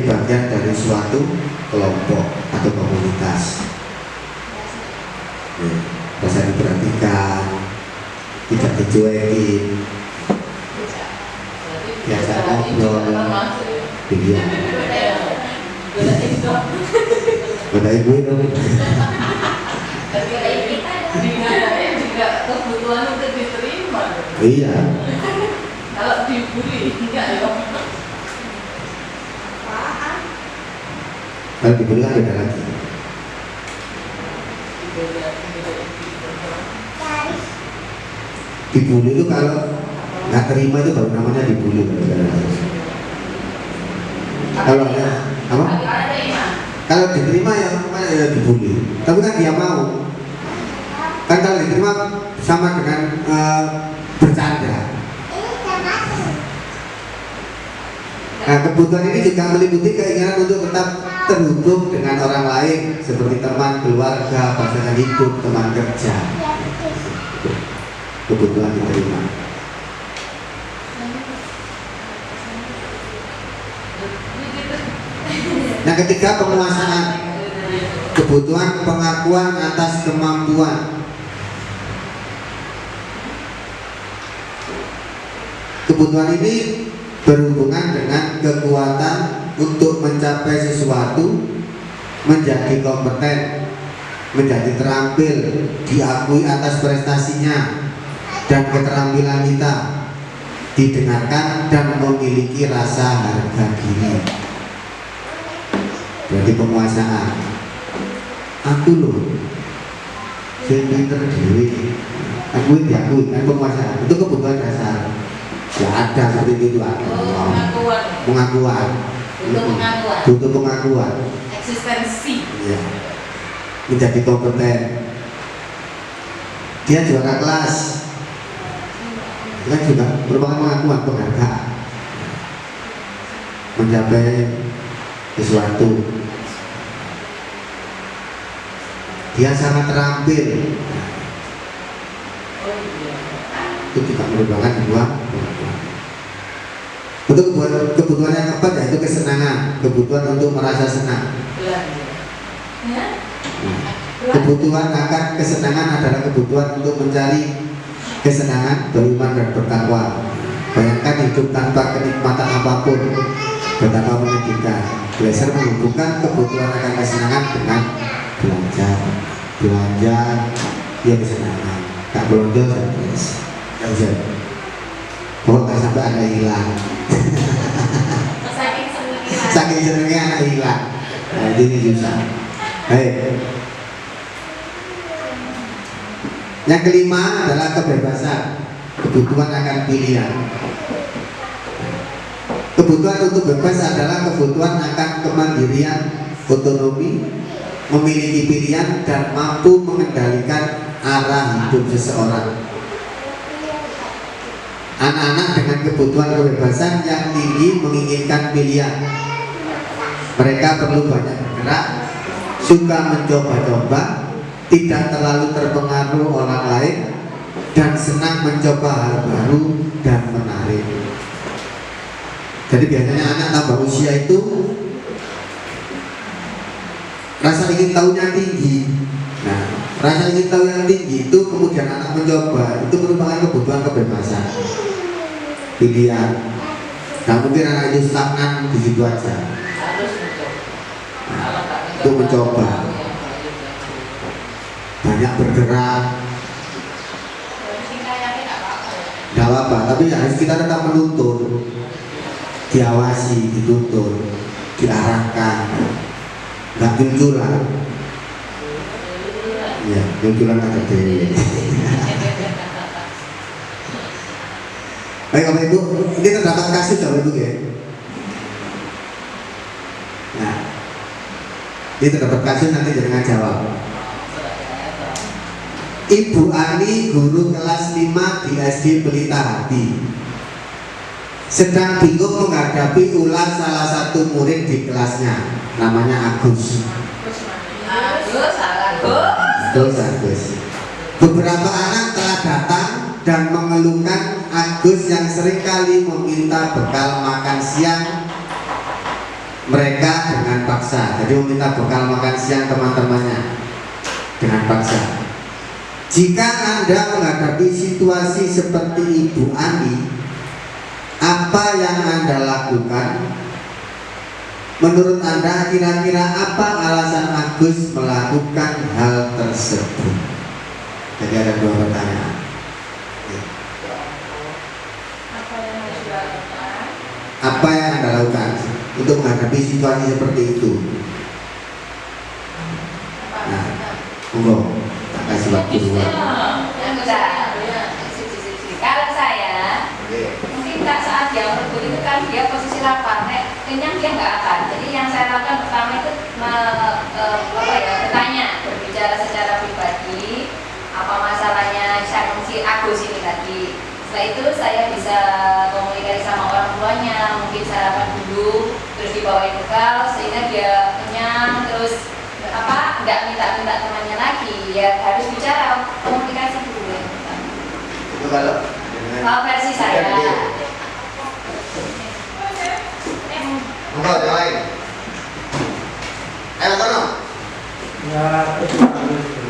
bagian dari suatu kelompok atau komunitas. Rasa diperhatikan, tidak dicuekin, biasa ngobrol, iya. Pada ibu dong. Juga kebutuhan untuk diterima. Iya. Kalau dibully enggak ya. Kalau dibully kan beda lagi. Dibully itu kalau nggak terima itu baru namanya dibully. Kalau apa? Kalau diterima ya dibully. Tapi kan dia mau. Kan kalau diterima sama dengan bercanda. Nah, kebutuhan ini juga meliputi keinginan untuk tetap terhubung dengan orang lain seperti teman, keluarga, pasangan hidup, teman kerja. Kebutuhan diterima. Nah, ketika penguasaan kebutuhan pengakuan atas kemampuan. Kebutuhan ini berhubungan dengan kekuatan untuk mencapai sesuatu, menjadi kompeten, menjadi terampil, diakui atas prestasinya dan keterampilan kita, didengarkan dan memiliki rasa harga diri. Berarti penguasaan. Aku loh, saya pinter dewi, aku diakui, kan penguasaan. Itu kebutuhan dasar. Ya ada seperti itu ada. Pengakuan. Butuh pengakuan. Eksistensi. Ya. Menjadi kompeten. Dia juara kelas. Itu kan juga merupakan pengakuan, penghargaan. Mencapai sesuatu. Dia sangat terampil. Itu juga merupakan sebuah untuk kebutuhan yang keempat yaitu kesenangan, kebutuhan untuk merasa senang. Kebutuhan akan kesenangan adalah kebutuhan untuk mencari kesenangan, beriman dan bertakwa. Bayangkan hidup tanpa kenikmatan apapun, betapa menyedihkan. Glaser menghubungkan kebutuhan akan kesenangan dengan belanja, ya kesenangan. Kak belanja saja. Oh, tak sampai ada hilang. Saking senengnya anak hilang. Nah, ini susah. Baik. Yang kelima adalah kebebasan. Kebutuhan akan pilihan. Kebutuhan untuk bebas adalah kebutuhan akan kemandirian, otonomi, memiliki pilihan dan mampu mengendalikan arah hidup seseorang. Anak-anak dengan kebutuhan kebebasan yang tinggi menginginkan pilihan. Mereka perlu banyak bergerak, suka mencoba-coba, tidak terlalu terpengaruh orang lain, dan senang mencoba hal baru dan menarik. Jadi biasanya anak tambah usia itu rasa ingin tahunya tinggi. Nah, rasa ingin tahu yang tinggi itu kemudian anak mencoba, itu merupakan kebutuhan kebebasan, pilihan. Nah, mungkin anak itu stagnan di situ aja. Itu mencoba, banyak bergerak, tidak apa-apa. Tapi harus kita tetap menuntun, diawasi, dituntun, diarahkan, nggak junjulan. Ya, junjulan ada dewi. Baik Bapak Ibu, ini terdapat kasus Bapak Ibu ya. Nah, ini terdapat kasus nanti jangan jawab. Ibu Ani, guru kelas 5 di SD Pelita Hati, sedang bingung menghadapi ulah salah satu murid di kelasnya, namanya Agus. Agus. Beberapa anak telah datang dan mengeluhkan Agus yang seringkali meminta bekal makan siang mereka dengan paksa. Jadi meminta bekal makan siang teman-temannya dengan paksa. Jika Anda menghadapi situasi seperti Ibu Ani, apa yang Anda lakukan? Menurut Anda kira-kira apa alasan Agus melakukan hal tersebut? Jadi ada dua pertanyaan. Apa yang Anda lakukan untuk menghadapi situasi seperti itu? Nah, monggo, tak kasih waktu dua. Kalau saya, mungkin saat dia merebut itu kan dia posisi lapar, kenyang dia nggak akan. Jadi yang saya lakukan pertama itu bertanya, berbicara secara pribadi, apa masalahnya si Agus ini tadi. Setelah itu saya bisa komunikasi sama orang tuanya, mungkin sarapan dulu, terus dibawain bekal sehingga dia kenyang, terus nggak minta temannya lagi, ya harus bicara, komunikasi dulu ya. Itu kalau versi saya. Enggak, yang lain. Ayo, Tono. Ya, terus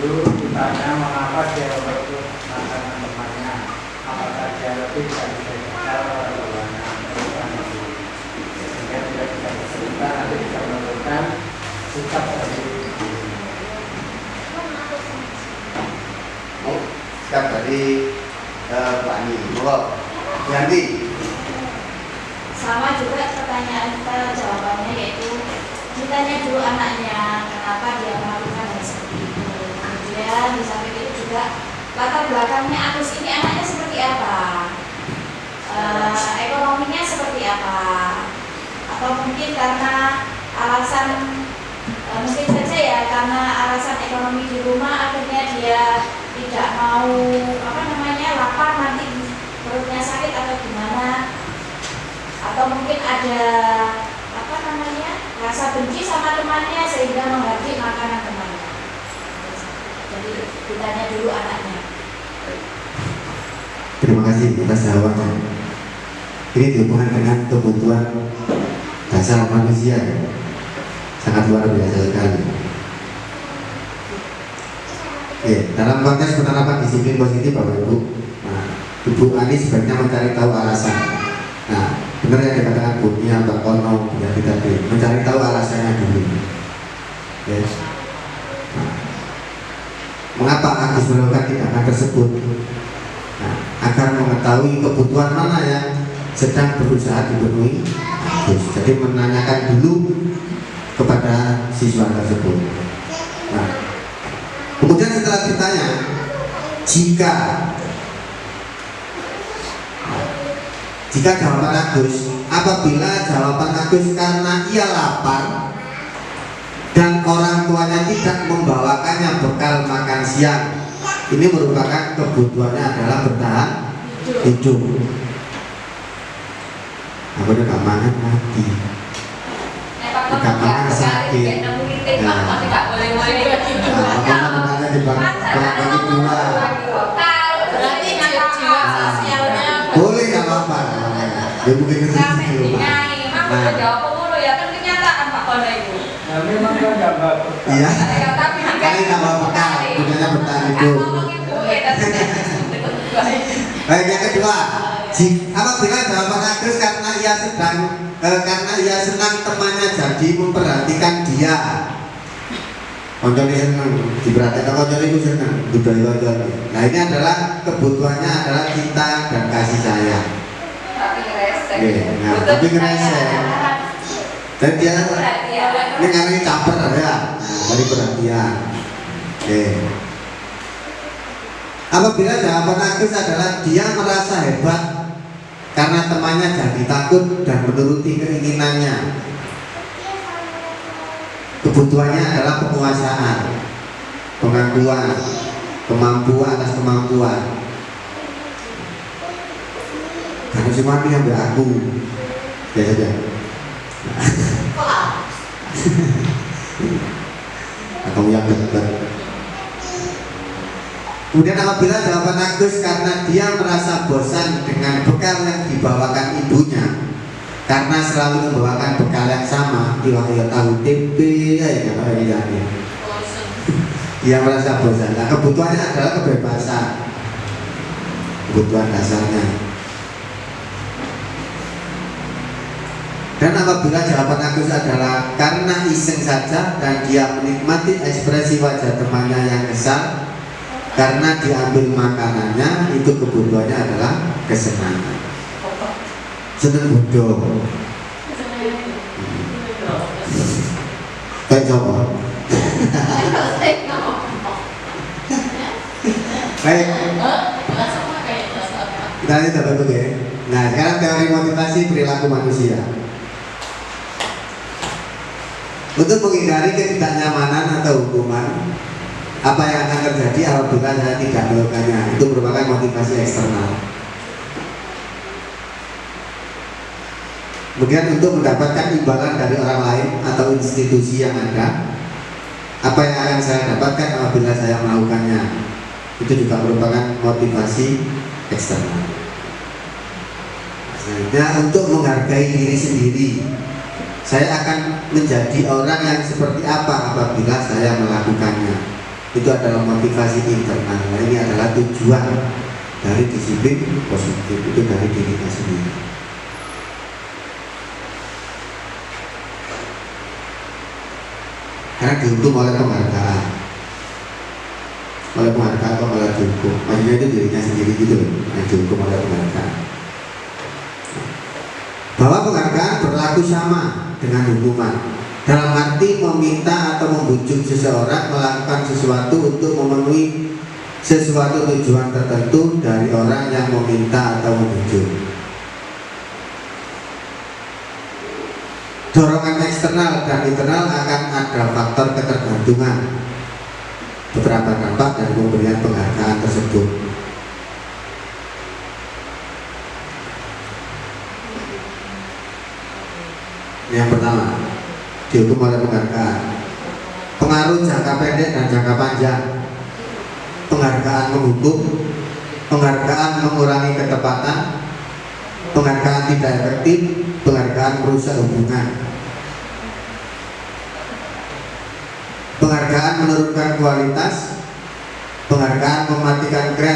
dulu ditanya mengapa dia merebut makanan temannya. Apakah dia lebih dari bekal atau bagaimana? Sehingga tidak bisa bercerita, nanti bisa menentukan sikap dari Sikap dari Pak Ani. Monggo. Yanti. Sama juga pertanyaan jawabannya, yaitu ditanya dulu anaknya kenapa dia melakukan hal seperti itu. Kemudian di samping itu juga latar belakangnya Agus ini anaknya seperti apa, ekonominya seperti apa, atau mungkin karena alasan mungkin saja ya karena alasan ekonomi di rumah akhirnya dia tidak mau lapar nanti perutnya sakit atau gimana, atau mungkin ada rasa benci sama temannya sehingga menghabis makanan temannya. Jadi ditanya dulu anaknya. Terima kasih atas jawabannya. Ini dihubungkan dengan kebutuhan dasar manusia, sangat luar biasa sekali. Dalam konteks penerapan disiplin positif Bapak Ibu, Ibu Ani sebaiknya mencari tahu alasan. Nah, benar yang dikatakan Bu Nia, Mbak Kono, ya kita mencari tahu alasannya dulu. Yes. Nah, mengapa Agus melakukan tindakan tersebut? Nah, agar mengetahui kebutuhan mana yang sedang berusaha dipenuhi Agus. Jadi menanyakan dulu kepada siswa tersebut. Nah, kemudian setelah ditanya, jika jawaban Agus, apabila jawaban Agus karena ia lapar dan orang tuanya tidak membawakannya bekal makan siang, ini merupakan kebutuhannya adalah bertahan hidup. Aku udah gak makan mati, gak makan sakit. Makanya dibagi dua. Berarti jiwa sosialnya Boleh gak apa-apa. Ya mungkin itu sih. ya memang kan nggak bagus. Iya. Kali nggak bawa bekal, gunanya bertahan hidup. Baik, yang kedua, apabila jawaban Agus karena ia senang temannya jadi memperhatikan dia. Konjol senang, diperhatikan konjol itu senang, budaya konjol. Nah, ini adalah kebutuhannya adalah cinta dan kasih sayang. Tapi ngerese. Dan dia ini karena ini caper ya, dari perhatian. Apabila jawaban Agus adalah dia merasa hebat karena temannya jadi takut dan menuruti keinginannya. Kebutuhannya adalah penguasaan, pengakuan, kemampuan atas kemampuan. Karena semua ini ambil aku, ya saja. Atau yang dekat. Kemudian apabila jawaban Agus karena dia merasa bosan dengan bekal yang dibawakan ibunya, karena selalu membawakan bekal yang sama, iwak tahu tempe ya kalau ini. Dia merasa bosan. Nah, kebutuhannya adalah kebebasan, kebutuhan dasarnya. Dan apabila jawaban Agus adalah karena iseng saja dan dia menikmati ekspresi wajah temannya yang kesal karena diambil makanannya, itu kebutuhannya adalah kesenangan. Seneng bodoh. Kayak coba. Baik. Kita lanjut Bapak ya. Nah, sekarang teori motivasi perilaku manusia. Untuk menghindari ketidaknyamanan atau hukuman, apa yang akan terjadi apabila saya tidak melakukannya? Itu merupakan motivasi eksternal. Kemudian untuk mendapatkan imbalan dari orang lain atau institusi yang ada, apa yang akan saya dapatkan apabila saya melakukannya? Itu juga merupakan motivasi eksternal. Selanjutnya, untuk menghargai diri sendiri, saya akan menjadi orang yang seperti apa apabila saya melakukannya. Itu adalah motivasi internal. Nah, ini adalah tujuan dari disiplin positif, itu dari diri kita sendiri. Karena dihukum oleh penghargaan, oleh penghargaan kok malah dihukum. Maksudnya itu dirinya sendiri gitu loh, yang dihukum oleh penghargaan. Bahwa penghargaan berlaku sama dengan hukuman, dalam arti meminta atau membujuk seseorang melakukan sesuatu untuk memenuhi sesuatu tujuan tertentu dari orang yang meminta atau membujuk. Dorongan eksternal dan internal akan ada faktor ketergantungan. Beberapa dampak dari pemberian penghargaan tersebut. Yang pertama, dihukum oleh penghargaan. Pengaruh jangka pendek dan jangka panjang. Penghargaan menghukum, penghargaan mengurangi ketepatan, penghargaan tidak efektif, penghargaan merusak hubungan. Penghargaan menurunkan kualitas, penghargaan mematikan kreativitas.